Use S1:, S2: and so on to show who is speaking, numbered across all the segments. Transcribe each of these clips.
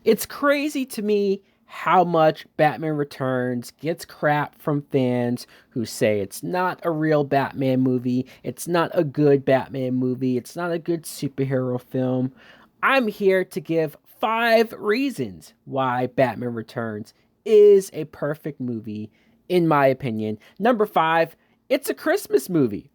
S1: It's crazy to me how much Batman Returns gets crap from fans who say it's not a real Batman movie, it's not a good Batman movie, it's not a good superhero film. I'm here to give 5 reasons why Batman Returns is a perfect movie, in my opinion. Number 5, it's a Christmas movie.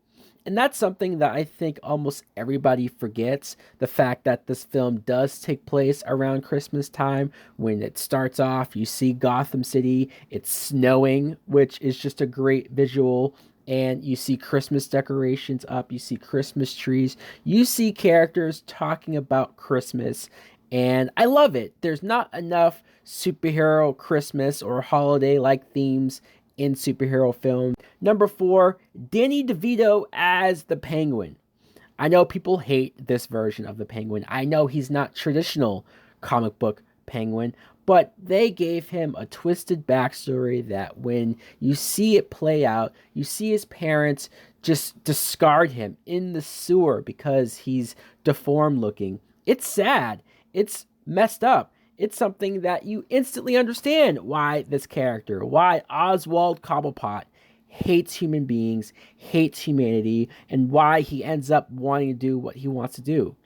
S1: And that's something that I think almost everybody forgets. The fact that this film does take place around Christmas time. When it starts off, you see Gotham City, it's snowing, which is just a great visual. And you see Christmas decorations up, you see Christmas trees, you see characters talking about Christmas. And I love it. There's not enough superhero Christmas or holiday like themes in superhero films. Number 4, Danny DeVito as the Penguin. I know people hate this version of the Penguin. I know he's not traditional comic book Penguin, but they gave him a twisted backstory that when you see it play out, you see his parents just discard him in the sewer because he's deformed looking. It's sad. It's messed up. It's something that you instantly understand why this character, why Oswald Cobblepot hates human beings, hates humanity, and why he ends up wanting to do what he wants to do.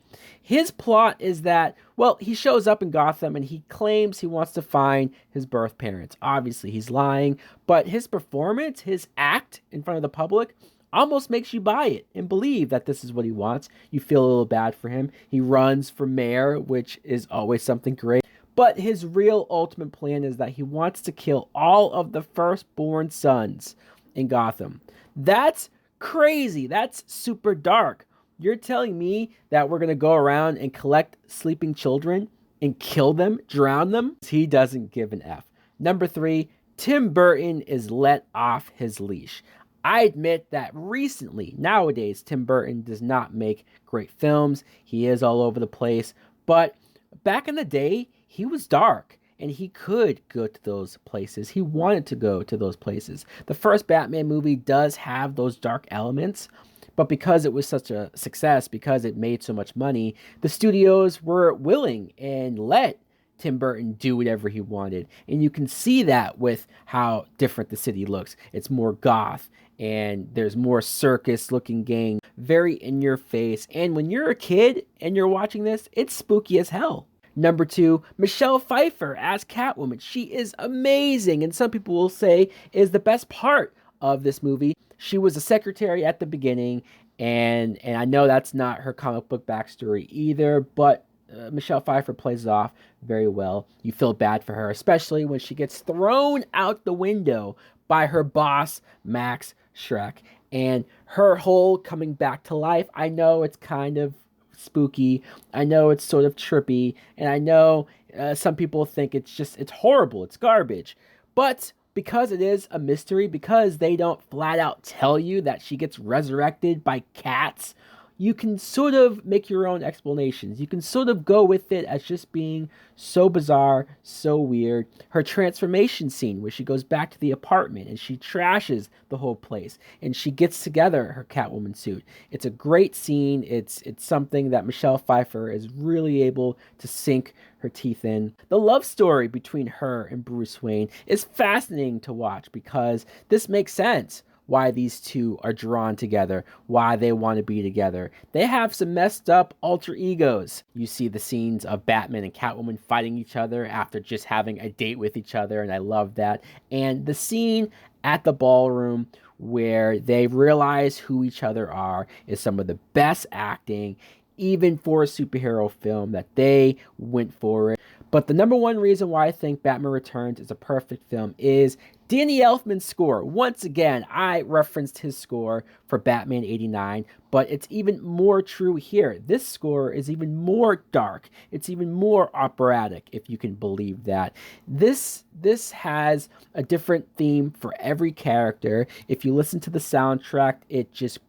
S1: His plot is that, well, he shows up in Gotham and he claims he wants to find his birth parents. Obviously, he's lying, but his performance, his act in front of the public, almost makes you buy it and believe that this is what he wants. You feel a little bad for him. He runs for mayor, which is always something great. But his real ultimate plan is that he wants to kill all of the firstborn sons in Gotham. That's crazy. That's super dark. You're telling me that we're going to go around and collect sleeping children and kill them, drown them? He doesn't give an F. Number 3, Tim Burton is let off his leash. I admit that recently, nowadays, Tim Burton does not make great films. He is all over the place. But back in the day, he was dark and he could go to those places. He wanted to go to those places. The first Batman movie does have those dark elements, but because it was such a success, because it made so much money, the studios were willing and let Tim Burton do whatever he wanted. And you can see that with how different the city looks. It's more goth and there's more circus looking gang, very in your face. And when you're a kid and you're watching this, it's spooky as hell. Number 2, Michelle Pfeiffer as Catwoman. She is amazing, and some people will say is the best part of this movie. She was a secretary at the beginning, and I know that's not her comic book backstory either, but Michelle Pfeiffer plays it off very well. You feel bad for her, especially when she gets thrown out the window by her boss, Max Schreck, and her whole coming back to life. I know it's kind of spooky. I know it's sort of trippy, and I know some people think it's horrible, it's garbage. But because it is a mystery, because they don't flat out tell you that she gets resurrected by cats, you can sort of make your own explanations. You can sort of go with it as just being so bizarre, so weird. Her transformation scene where she goes back to the apartment and she trashes the whole place and she gets together her Catwoman suit. It's a great scene. It's something that Michelle Pfeiffer is really able to sink her teeth in. The love story between her and Bruce Wayne is fascinating to watch because this makes sense why these two are drawn together, why they want to be together. They have some messed up alter egos. You see the scenes of Batman and Catwoman fighting each other after just having a date with each other, and I love that. And the scene at the ballroom where they realize who each other are is some of the best acting, even for a superhero film, that they went for it. But the number one reason why I think Batman Returns is a perfect film is Danny Elfman's score. Once again, I referenced his score for Batman 89, but it's even more true here. This score is even more dark. It's even more operatic, if you can believe that. This has a different theme for every character. If you listen to the soundtrack, it just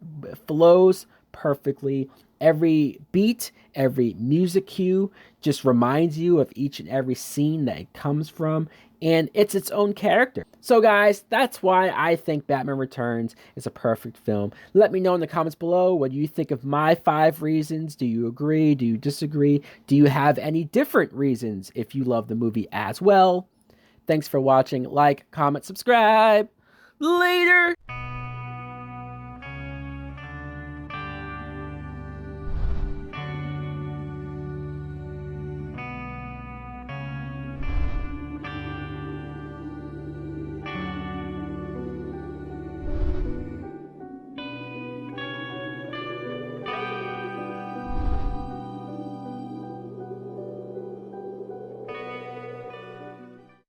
S1: flows perfectly. Every beat, every music cue just reminds you of each and every scene that it comes from, and it's its own character. So, guys, that's why I think Batman Returns is a perfect film. Let me know in the comments below what you think of my 5 reasons. Do you agree? Do you disagree? Do you have any different reasons if you love the movie as well? Thanks for watching. Like, comment, subscribe. Later!